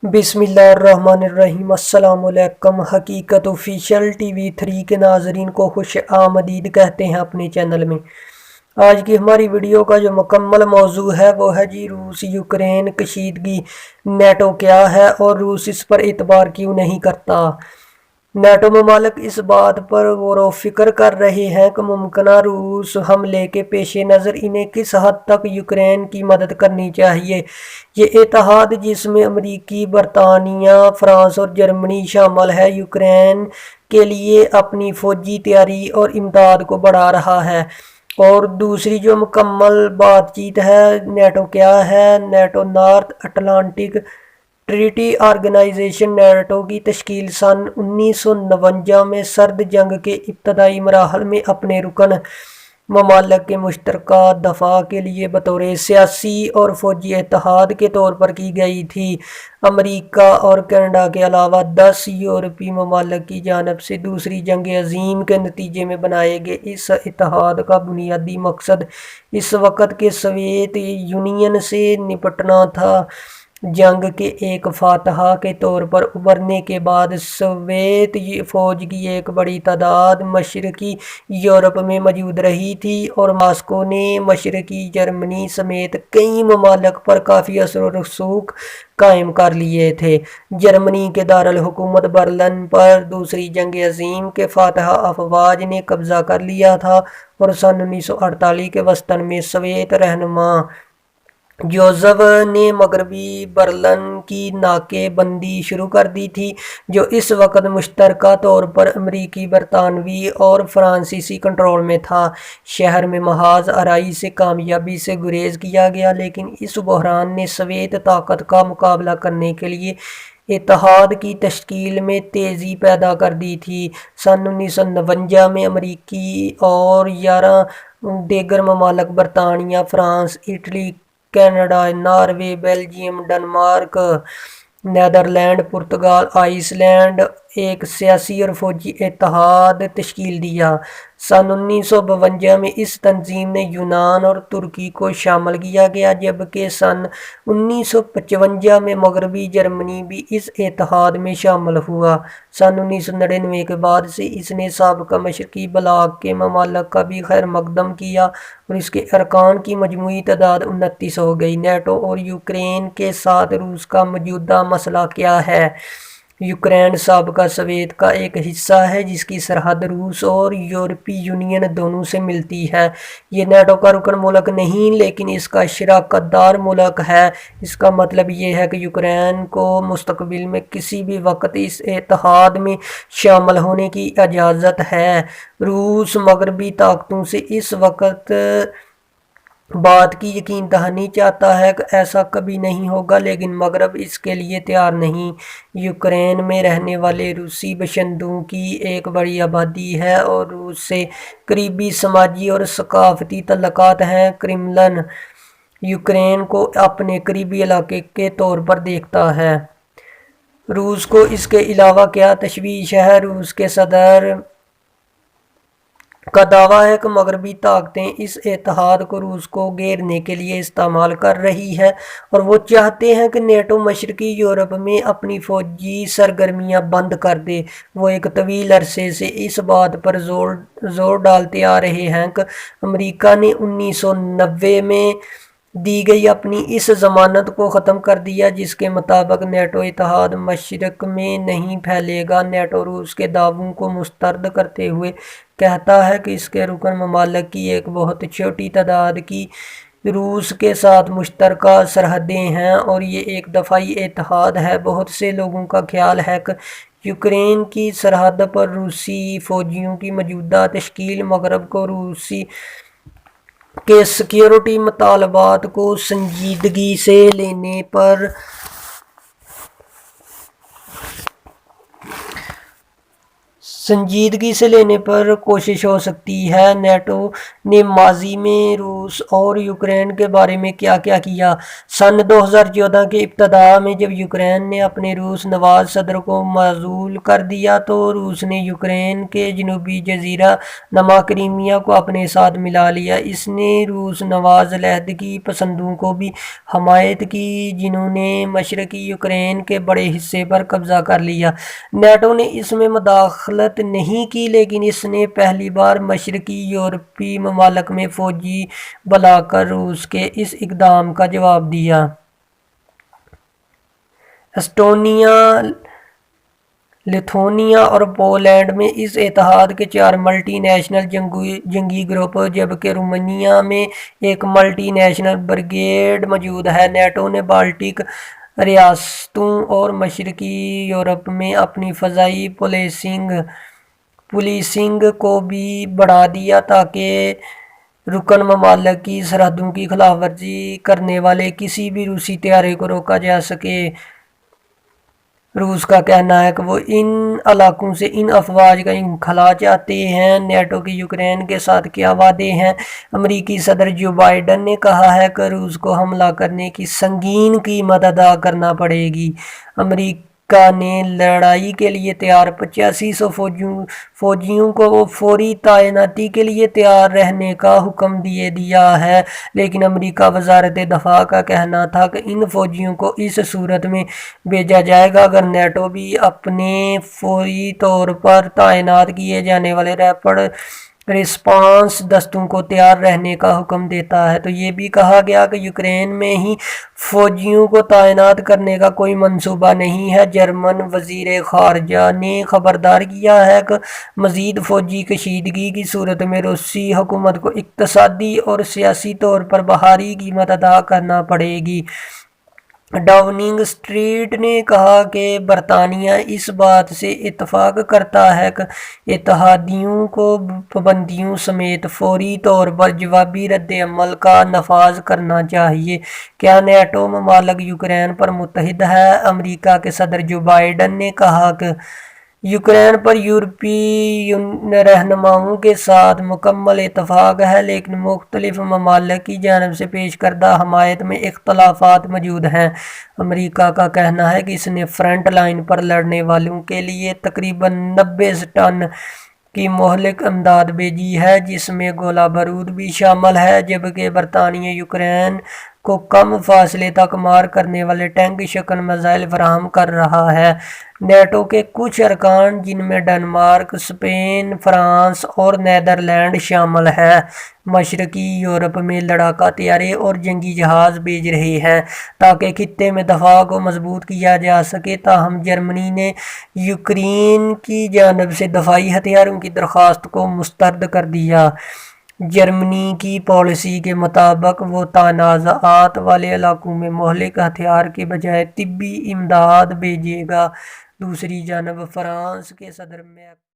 बिस्मिल्लाहिर्रहमानिर्रहीम। अस्सलाम वालेकुम। हकीकत ऑफिशियल टीवी 3 के नाजरीन को खुश आमदीद कहते हैं अपने चैनल में। आज की हमारी वीडियो का जो मुकम्मल मौजू है वो है जी रूस यूक्रेन कशीदगी, नेटो क्या है और रूस इस पर एतबार क्यों नहीं करता। नेटो ममालिक इस बात पर गौर व फिक्र कर रहे हैं कि मुमकिना रूस हमले के पेश नज़र इन्हें किस हद तक यूक्रेन की मदद करनी चाहिए। ये इत्तेहाद जिसमें अमरीकी, बरतानिया, फ्रांस और जर्मनी शामिल है, यूक्रेन के लिए अपनी फौजी तैयारी और इमदाद को बढ़ा रहा है। और दूसरी जो मुकम्मल बातचीत है, नेटो क्या है। NATO North Atlantic Treaty Organization NATO की तश्कील सन 1949 में सर्द जंग के इब्तदाई मराहल में अपने रुकन ममालिक के मुश्तरका दफा के लिए बतौर सियासी और फौजी इत्तेहाद के तौर पर की गई थी। अमरीका और कनाडा के अलावा 10 यूरोपीय ममालिक की जानब से दूसरी जंग अजीम के नतीजे में बनाए गए इस इत्तेहाद का बुनियादी मकसद इस वक्त के सोवियत यूनियन से निपटना था। जंग के एक फातहा के तौर पर उभरने के बाद सोवियत फौज की एक बड़ी तादाद मशरकी यूरोप में मौजूद रही थी और मॉस्को ने मशरकी जर्मनी समेत कई ममालिक पर काफ़ी असर और रसूख कायम कर लिए थे। जर्मनी के दारुल हुकूमत बर्लिन पर दूसरी जंग अजीम के फातह अफवाज ने कब्जा कर लिया था और सन 1948 के वसतन में सोवियत रहनुमा जोसेफ ने मगरबी बर्लिन की नाकेबंदी शुरू कर दी थी, जो इस वक्त मुश्तरका तौर पर अमरीकी, बरतानवी और फ्रांसीसी कंट्रोल में था। शहर में महाज आराई से कामयाबी से गुरेज किया गया, लेकिन इस बहरान ने सोवियत ताकत का मुकाबला करने के लिए इत्तेहाद की तश्कील में तेज़ी पैदा कर दी थी। सन 1949 में अमरीकी और 11 दीगर ममालिक बरतानिया, France, Italy, Canada, Norway, Belgium, Denmark, Netherlands, पुर्तगाल, आइसलैंड एक सियासी और फौजी इत्तेहाद तश्कील दिया। सन 1952 में इस तंजीम ने यूनान और तुर्की को शामिल किया गया, जबकि सन 1955 में मगरबी जर्मनी भी इस इत्तेहाद में शामिल हुआ। सन 1999 के बाद से इसने साबका मशरकी ब्लॉक के ममालिक का भी खैर मकदम किया और इसके अरकान की मजमूई तादाद 29 हो गई। नेटो और यूक्रेन के साथ रूस का मौजूदा मसला क्या है। यूक्रेन साबका सोवियत का एक हिस्सा है जिसकी सरहद रूस और यूरोपीय यूनियन दोनों से मिलती है। ये नेटो का रुकन मुल्क नहीं, लेकिन इसका शराकतदार मुल्क है। इसका मतलब ये है कि यूक्रेन को मुस्तकबिल में किसी भी वक्त इस इत्तेहाद में शामिल होने की इजाज़त है। रूस मगरबी ताकतों से इस वक्त बात की यकीन दहानी चाहता है कि ऐसा कभी नहीं होगा, लेकिन मगरब इसके लिए तैयार नहीं। यूक्रेन में रहने वाले रूसी बशिंदों की एक बड़ी आबादी है और रूस से करीबी समाजी और सकाफती तल्लुकात हैं। क्रेमलिन यूक्रेन को अपने करीबी इलाके के तौर पर देखता है। रूस को इसके अलावा क्या तशवीश है। रूस के सदर का दावा है कि मगरबी ताकतें इस इत्तेहाद को रूस को घेरने के लिए इस्तेमाल कर रही है और वो चाहते हैं कि नेटो मशरकी यूरोप में अपनी फौजी सरगर्मियां बंद कर दे। वो एक तवील अरसे से इस बात पर जोर डालते आ रहे हैं कि अमेरिका ने 1990 में दी गई अपनी इस जमानत को ख़त्म कर दिया, जिसके मुताबिक नेटो इत्तेहाद मशरक में नहीं फैलेगा। नेटो रूस के दावों को मुस्तरद करते हुए कहता है कि इसके रुकन ममालिक की एक बहुत छोटी तादाद की रूस के साथ मुश्तरका सरहदें हैं और ये एक दफ़ाई इत्तेहाद है। बहुत से लोगों का ख्याल है कि यूक्रेन की सरहद पर रूसी फ़ौजियों की मौजूदा तश्कील मगरब को रूसी के सिक्योरिटी मुतालबात को संजीदगी से लेने पर संजीदगी से लेने पर कोशिश हो सकती है। नेटो ने माजी में रूस और यूक्रेन के बारे में क्या क्या किया? सन 2014 के इब्तदा में जब यूक्रेन ने अपने रूस नवाज सदर को माजूल कर दिया तो रूस ने यूक्रेन के जनूबी जजीरा नमा क्रीमिया को अपने साथ मिला लिया। इसने रूस नवाज अलहदगी पसंदों को भी हमायत की जिन्होंने मशरकी यूक्रेन के बड़े हिस्से पर कब्जा कर लिया। नेटो ने इसमें मदाखलत नहीं की, लेकिन इसने पहली बार मशरकी यूरोपीय ममालिक में फौजी बुलाकर रूस के इस इक़दाम का जवाब दिया। एस्टोनिया, लिथुआनिया और पोलैंड में इस इत्तेहाद के 4 मल्टी नेशनल जंगी ग्रुप जबकि रोमानिया में एक मल्टी नेशनल ब्रिगेड मौजूद है। नेटो ने बाल्टिक रियासतों और मशरकी यूरोप में अपनी फ़ज़ाई पुलिसिंग को भी बढ़ा दिया ताकि रुकन ममालिक की सरहदों की खिलाफ वर्जी करने वाले किसी भी रूसी तैयारी को रोका जा सके। रूस का कहना है कि वो इन इलाकों से इन अफवाज का इंखला चाहते हैं। नेटो के यूक्रेन के साथ क्या वादे हैं? अमेरिकी सदर जो बाइडन ने कहा है कि रूस को हमला करने की संगीन कीमत अदा करना पड़ेगी। अमेरिका ने लड़ाई के लिए तैयार 8500 फौजियों को फौरी तैनाती के लिए तैयार रहने का हुक्म दिया है, लेकिन अमेरिका वजारत दफा का कहना था कि इन फौजियों को इस सूरत में भेजा जाएगा अगर नेटो भी अपने फौरी तौर पर तैनात किए जाने वाले रैपिड रिस्पांस दस्तों को तैयार रहने का हुक्म देता है। तो ये भी कहा गया कि यूक्रेन में ही फौजियों को तैनात करने का कोई मंसूबा नहीं है। जर्मन वजीर खारजा ने खबरदार किया है कि मज़ीद फौजी कशीदगी की सूरत में रूसी हुकूमत को इक़्तिसादी और सियासी तौर पर भारी कीमत अदा करना पड़ेगी। डाउनिंग स्ट्रीट ने कहा कि बरतानिया इस बात से इत्तफाक करता है कि इत्तेहादियों को पाबंदियों समेत फौरी तौर पर जवाबी रद्द-ए-अमल का नफाज करना चाहिए। क्या नेटो ममालिक यूक्रेन पर मुत्तहिद है? अमेरिका के सदर जो बाइडन ने कहा कि यूक्रेन पर यूरोपीय रहनुमाओं के साथ मुकम्मल इत्तफाक है, लेकिन मुख्तलिफ ममालिक की जानिब से पेश करदा हमायत में इख्तलाफात मौजूद हैं। अमेरिका का कहना है कि इसने फ्रंट लाइन पर लड़ने वालों के लिए तकरीबन 90 टन की मोहलिक इमदाद भेजी है, जिसमें गोला बारूद भी शामिल है, जबकि बरतानिया यूक्रेन को कम फासले तक मार करने वाले टैंक शक्ल मिसाइल फराहम कर रहा है। नेटो के कुछ अरकान जिनमें डेनमार्क, स्पेन, फ्रांस और नीदरलैंड शामिल है, मशरकी यूरोप में लड़ाका तैयारे और जंगी जहाज़ भेज रहे हैं ताकि खित्ते में दफा को मजबूत किया जा सके। ताहम जर्मनी ने यूक्रेन की जानिब से दफाई हथियारों की दरख्वास्त को मुस्तरद कर दिया। जर्मनी की पॉलिसी के मुताबिक वो तनाज़ात वाले इलाकों में मोहलिक हथियार के बजाय तिब्बी इमदाद भेजेगा। दूसरी जानब फ्रांस के सदर